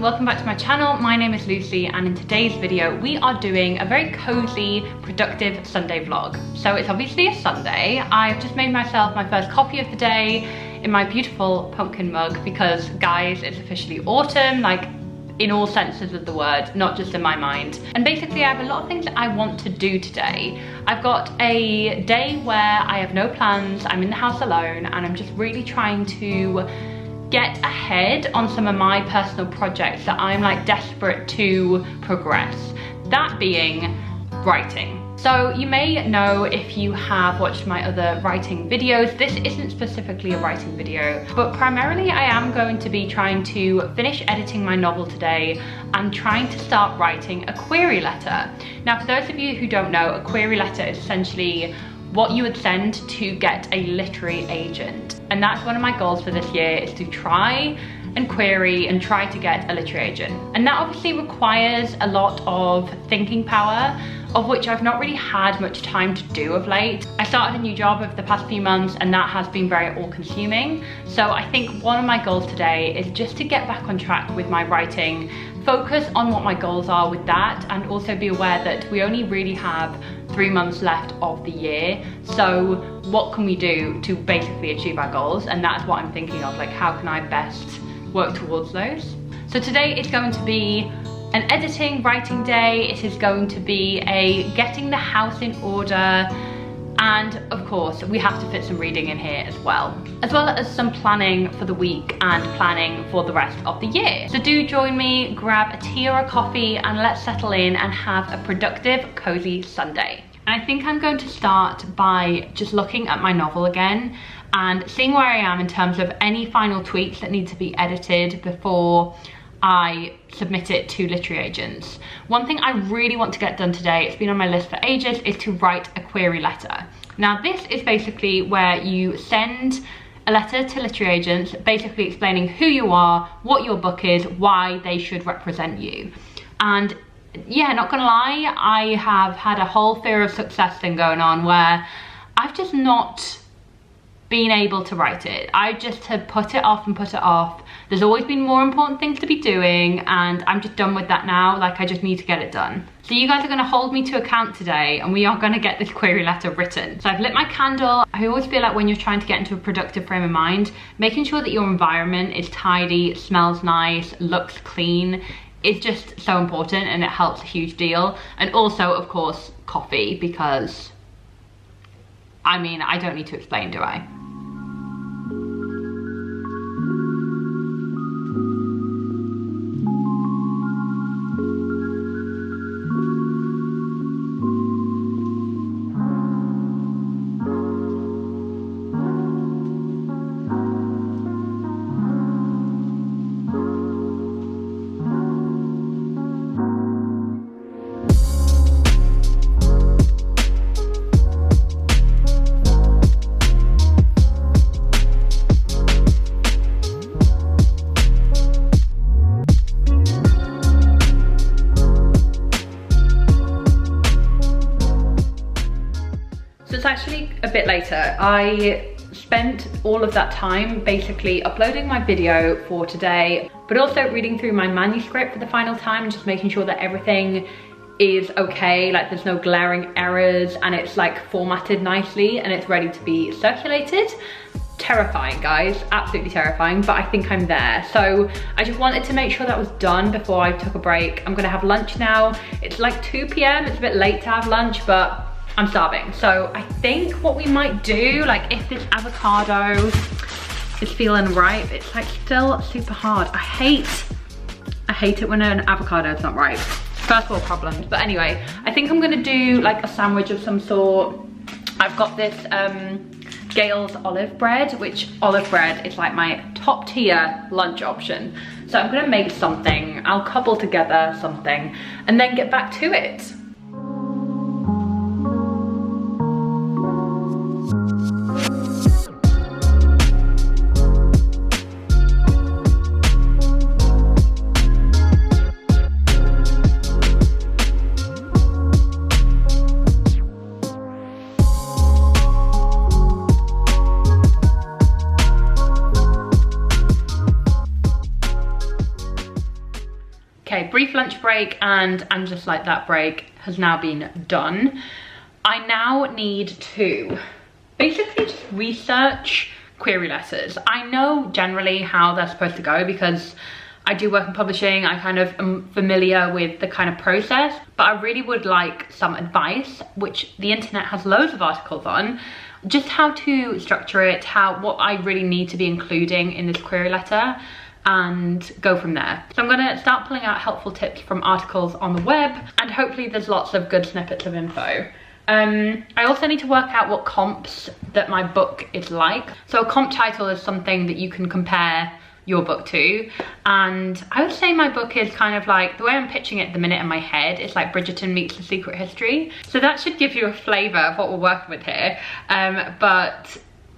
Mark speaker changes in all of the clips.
Speaker 1: welcome back to my channel. My name is Lucy, and in today's video we are doing a very cozy, productive Sunday vlog. So it's obviously a Sunday. I've just made myself my first coffee of the day in my beautiful pumpkin mug because, guys, it's officially autumn, like in all senses of the word, not just in my mind. And basically I have a lot of things that I want to do today. I've got a day where I have no plans, I'm in the house alone, and I'm just really trying to get ahead on some of my personal projects that I'm like desperate to progress. That being writing. So you may know, if you have watched my other writing videos, this isn't specifically a writing video, but primarily I am going to be trying to finish editing my novel today and trying to start writing a query letter. Now, for those of you who don't know, a query letter is essentially what you would send to get a literary agent. And that's one of my goals for this year, is to try and query and try to get a literary agent. And that obviously requires a lot of thinking power, of which I've not really had much time to do of late. I started a new job over the past few months and that has been very all-consuming. So I think one of my goals today is just to get back on track with my writing, focus on what my goals are with that, and also be aware that we only really have 3 months left of the year. So what can we do to basically achieve our goals? And that's what I'm thinking of, like, how can I best work towards those? So today is going to be an editing, writing day. It is going to be a getting the house in order, and of course we have to fit some reading in here as well as some planning for the week and planning for the rest of the year. So do join me, grab a tea or a coffee, and let's settle in and have a productive, cozy Sunday. And I think I'm going to start by just looking at my novel again and seeing where I am in terms of any final tweaks that need to be edited before I submit it to literary agents. One thing I really want to get done today, it's been on my list for ages, is to write a query letter. Now this is basically where you send a letter to literary agents, basically explaining who you are, what your book is, why they should represent you. And yeah, not gonna lie, I have had a whole fear of success thing going on where I've just not been able to write it. I just have put it off and put it off. There's always been more important things to be doing, and I'm just done with that now. Like, I just need to get it done. So you guys are gonna hold me to account today, and we are gonna get this query letter written. So I've lit my candle. I always feel like when you're trying to get into a productive frame of mind, making sure that your environment is tidy, smells nice, looks clean, is just so important, and it helps a huge deal. And also, of course, coffee, because I mean, I don't need to explain, do I? It's actually a bit later. I spent all of that time basically uploading my video for today, but also reading through my manuscript for the final time and just making sure that everything is okay, like there's no glaring errors, and it's like formatted nicely and it's ready to be circulated. Terrifying, guys, absolutely terrifying, but I think I'm there. So I just wanted to make sure that was done before I took a break. I'm gonna have lunch now. It's like 2 p.m, it's a bit late to have lunch, but I'm starving. So I think what we might do, like, if this avocado is feeling ripe, it's like still super hard. I hate it when an avocado is not ripe. First world problems. But anyway, I think I'm gonna do like a sandwich of some sort. I've got this Gale's olive bread, which olive bread is like my top tier lunch option. So I'm gonna make something, I'll cobble together something and then get back to it. Okay, brief lunch break, and I'm just like, that break has now been done. I now need to basically just research query letters. I know generally how they're supposed to go because I do work in publishing. I kind of am familiar with the kind of process, but I really would like some advice, which the internet has loads of articles on, just how to structure it, what I really need to be including in this query letter, and go from there. So I'm gonna start pulling out helpful tips from articles on the web, and hopefully there's lots of good snippets of info. I also need to work out what comps that my book is like. So a comp title is something that you can compare your book to, and I would say my book is kind of like, the way I'm pitching it at the minute in my head, it's like Bridgerton meets The Secret History. So that should give you a flavour of what we're working with here, but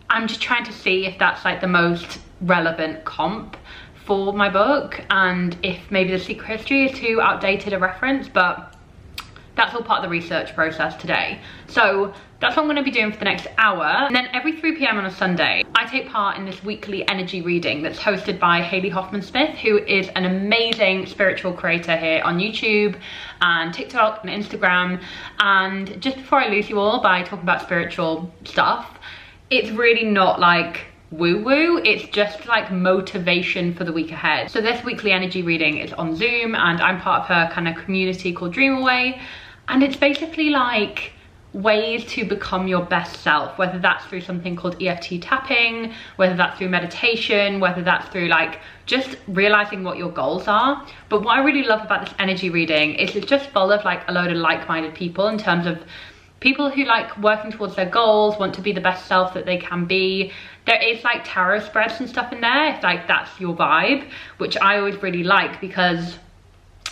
Speaker 1: I'm just trying to see if that's like the most relevant comp for my book, and if maybe The Secret History is too outdated a reference, but that's all part of the research process today. So that's what I'm going to be doing for the next hour. And then every 3 p.m. on a Sunday, I take part in this weekly energy reading that's hosted by Hayley Hoffman-Smith, who is an amazing spiritual creator here on YouTube and TikTok and Instagram. And just before I lose you all by talking about spiritual stuff, it's really not like woo-woo, it's just like motivation for the week ahead. So this weekly energy reading is on Zoom, and I'm part of her kind of community called Dream Away, and it's basically like ways to become your best self, whether that's through something called EFT tapping, whether that's through meditation, whether that's through like just realizing what your goals are. But what I really love about this energy reading is it's just full of like a load of like-minded people, in terms of people who like working towards their goals, want to be the best self that they can be. There is like tarot spreads and stuff in there if like that's your vibe, which I always really like, because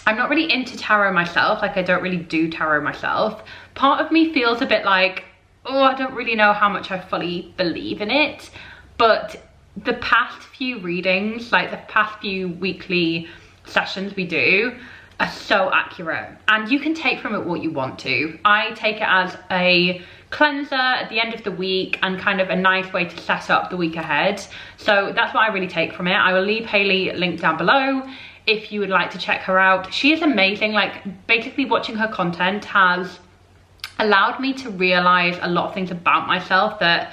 Speaker 1: I'm not really into tarot myself. Like, I don't really do tarot myself. Part of me feels a bit like, oh, I don't really know how much I fully believe in it. But the past few readings, like the past few weekly sessions we do, are so accurate, and you can take from it what you want to. I take it as a cleanser at the end of the week and kind of a nice way to set up the week ahead. So that's what I really take from it. I will leave Hayley linked down below if you would like to check her out. She is amazing. Like, basically watching her content has allowed me to realize a lot of things about myself that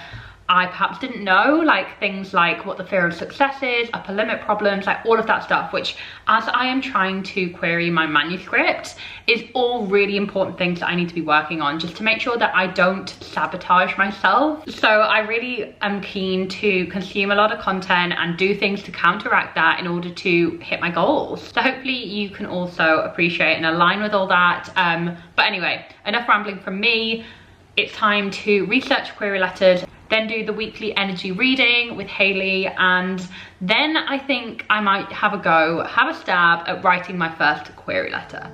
Speaker 1: I perhaps didn't know, like things like what the fear of success is, upper limit problems, like all of that stuff, which as I am trying to query my manuscript is all really important things that I need to be working on, just to make sure that I don't sabotage myself. So I really am keen to consume a lot of content and do things to counteract that in order to hit my goals. So hopefully you can also appreciate and align with all that. But anyway, enough rambling from me. It's time to research query letters, then do the weekly energy reading with Hayley, and then I think I might have a stab at writing my first query letter.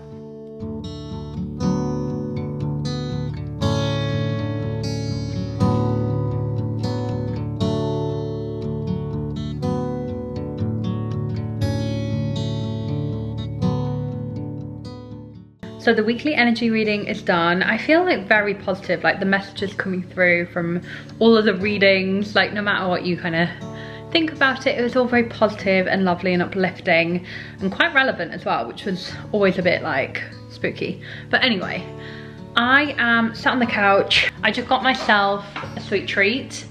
Speaker 1: So the weekly energy reading is done. I feel like very positive, like the messages coming through from all of the readings, like no matter what you kind of think about it, it was all very positive and lovely and uplifting and quite relevant as well, which was always a bit like spooky. But anyway, I am sat on the couch. I just got myself a sweet treat.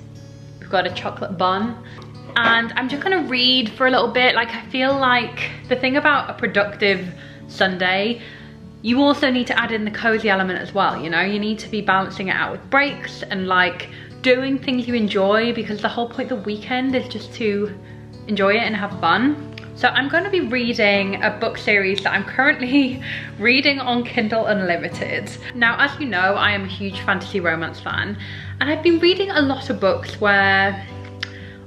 Speaker 1: We've got a chocolate bun. And I'm just gonna read for a little bit. Like, I feel like the thing about a productive Sunday, you also need to add in the cozy element as well, you know? You need to be balancing it out with breaks and like doing things you enjoy, because the whole point of the weekend is just to enjoy it and have fun. So I'm going to be reading a book series that I'm currently reading on Kindle Unlimited. Now, as you know, I am a huge fantasy romance fan, and I've been reading a lot of books where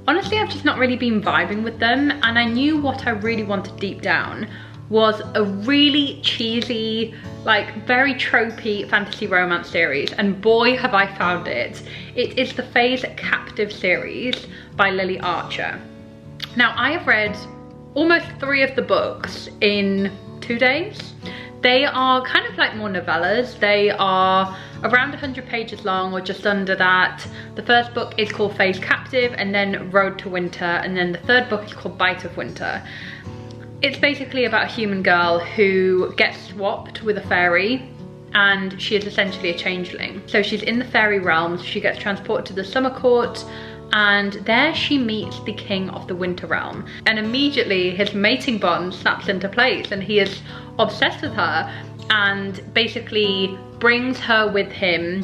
Speaker 1: honestly I've just not really been vibing with them, and I knew what I really wanted deep down was a really cheesy, like very tropey fantasy romance series, and boy have I found it. It is the Phase Captive series by Lily Archer. Now, I have read almost 3 of the books in 2 days. They are kind of like more novellas. They are around 100 pages long or just under that. The first book is called Phase Captive, and then Road to Winter, and then the third book is called Bite of Winter. It's basically about a human girl who gets swapped with a fairy, and she is essentially a changeling. So she's in the fairy realms, she gets transported to the summer court, and there she meets the king of the winter realm. And immediately his mating bond snaps into place, and he is obsessed with her and basically brings her with him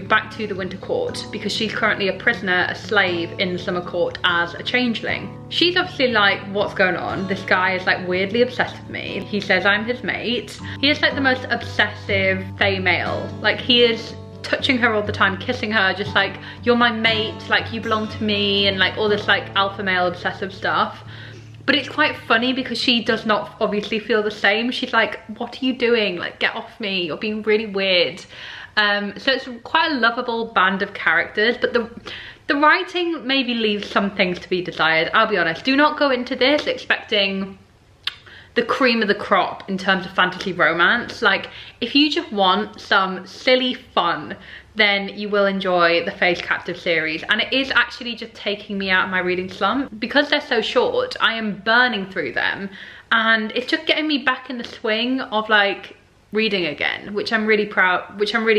Speaker 1: back to the winter court, because she's currently a prisoner, a slave in the summer court as a changeling. She's obviously like, what's going on? This guy is like weirdly obsessed with me. He says I'm his mate. He is like the most obsessive fae male. Like, he is touching her all the time, kissing her, just like, you're my mate, like you belong to me, and like all this like alpha male obsessive stuff. But it's quite funny because she does not obviously feel the same. She's like, what are you doing? Like, get off me, you're being really weird. So it's quite a lovable band of characters, but the writing maybe leaves some things to be desired, I'll be honest. Do not go into this expecting the cream of the crop in terms of fantasy romance. Like, if you just want some silly fun, then you will enjoy the Fae's Captive series. And it is actually just taking me out of my reading slump. Because they're so short, I am burning through them, and it's just getting me back in the swing of like reading again, which I'm really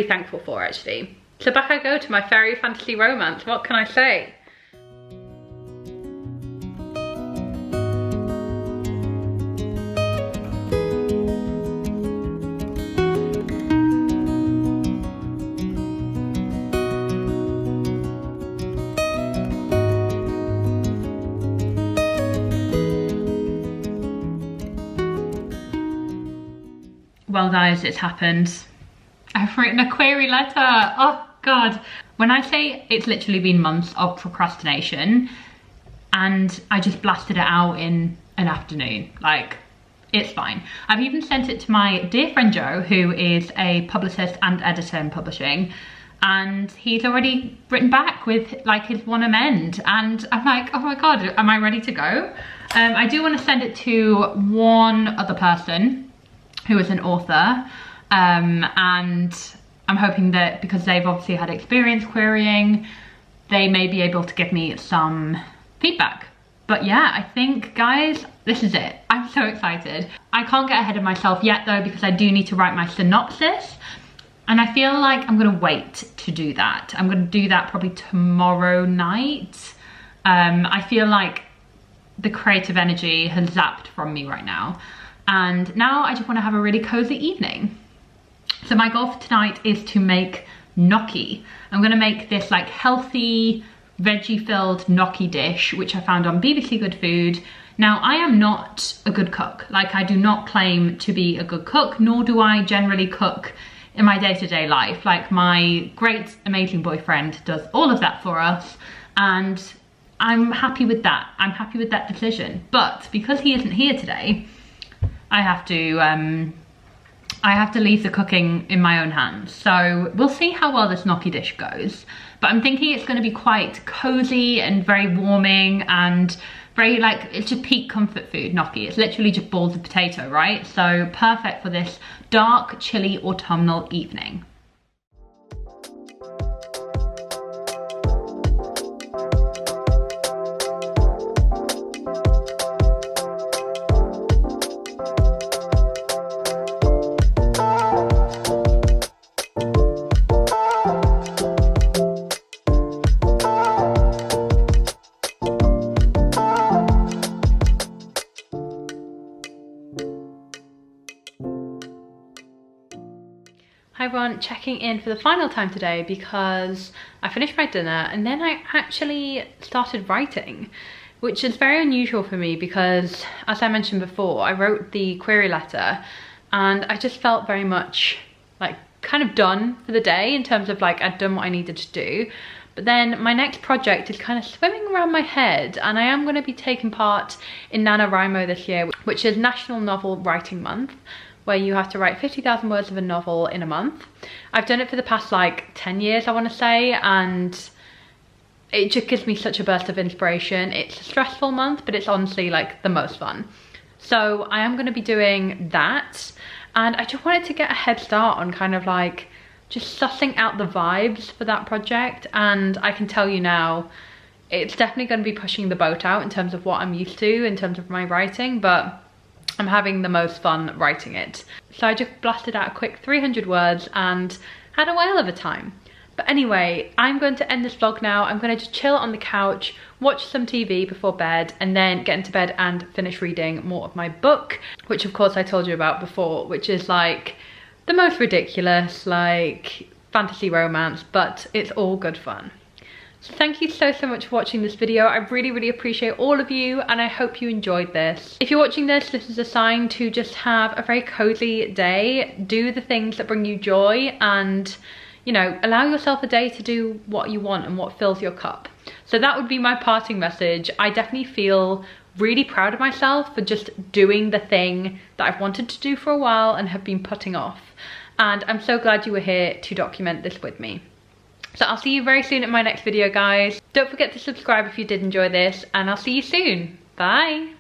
Speaker 1: thankful for, actually. So back I go to my fairy fantasy romance. What can I say? Well guys, it's happened. I've written a query letter. Oh God. When I say it's literally been months of procrastination, and I just blasted it out in an afternoon, like, it's fine. I've even sent it to my dear friend Joe, who is a publicist and editor in publishing, and he's already written back with like his one amend, and I'm like, oh my God, am I ready to go? I do want to send it to one other person who is an author, and I'm hoping that because they've obviously had experience querying, they may be able to give me some feedback. But yeah, I think, guys, this is it. I'm so excited. I can't get ahead of myself yet though, because I do need to write my synopsis, and I feel like I'm gonna wait to do that. I'm gonna do that probably tomorrow night. I feel like the creative energy has zapped from me right now. And now I just want to have a really cozy evening. So my goal for tonight is to make gnocchi. I'm going to make this like healthy, veggie-filled gnocchi dish, which I found on BBC Good Food. Now, I am not a good cook. Like, I do not claim to be a good cook, nor do I generally cook in my day-to-day life. Like, my great, amazing boyfriend does all of that for us, and I'm happy with that. I'm happy with that decision. But because he isn't here today, I have to leave the cooking in my own hands. So we'll see how well this gnocchi dish goes. But I'm thinking it's going to be quite cozy and very warming, and very like, it's just peak comfort food gnocchi. It's literally just balls of potato, right? So perfect for this dark, chilly autumnal evening. Hi everyone, checking in for the final time today because I finished my dinner and then I actually started writing, which is very unusual for me because, as I mentioned before, I wrote the query letter and I just felt very much like kind of done for the day, in terms of like I'd done what I needed to do. But then my next project is kind of swimming around my head, and I am going to be taking part in NaNoWriMo this year, which is National Novel Writing Month, where you have to write 50,000 words of a novel in a month. I've done it for the past like 10 years, I want to say, and it just gives me such a burst of inspiration. It's a stressful month, but it's honestly like the most fun. So I am going to be doing that, and I just wanted to get a head start on kind of like just sussing out the vibes for that project. And I can tell you now, it's definitely going to be pushing the boat out in terms of what I'm used to in terms of my writing, but I'm having the most fun writing it. So I just blasted out a quick 300 words and had a whale of a time. But anyway, I'm going to end this vlog now. I'm going to just chill on the couch, watch some TV before bed, and then get into bed and finish reading more of my book, which of course I told you about before, which is like the most ridiculous, like fantasy romance, but it's all good fun. So thank you so much for watching this video. I really appreciate all of you, and I hope you enjoyed this. If you're watching this is a sign to just have a very cozy day. Do the things that bring you joy, and you know, allow yourself a day to do what you want and what fills your cup. So that would be my parting message. I definitely feel really proud of myself for just doing the thing that I've wanted to do for a while and have been putting off. And I'm so glad you were here to document this with me. So I'll see you very soon in my next video, guys. Don't forget to subscribe if you did enjoy this, and I'll see you soon. Bye.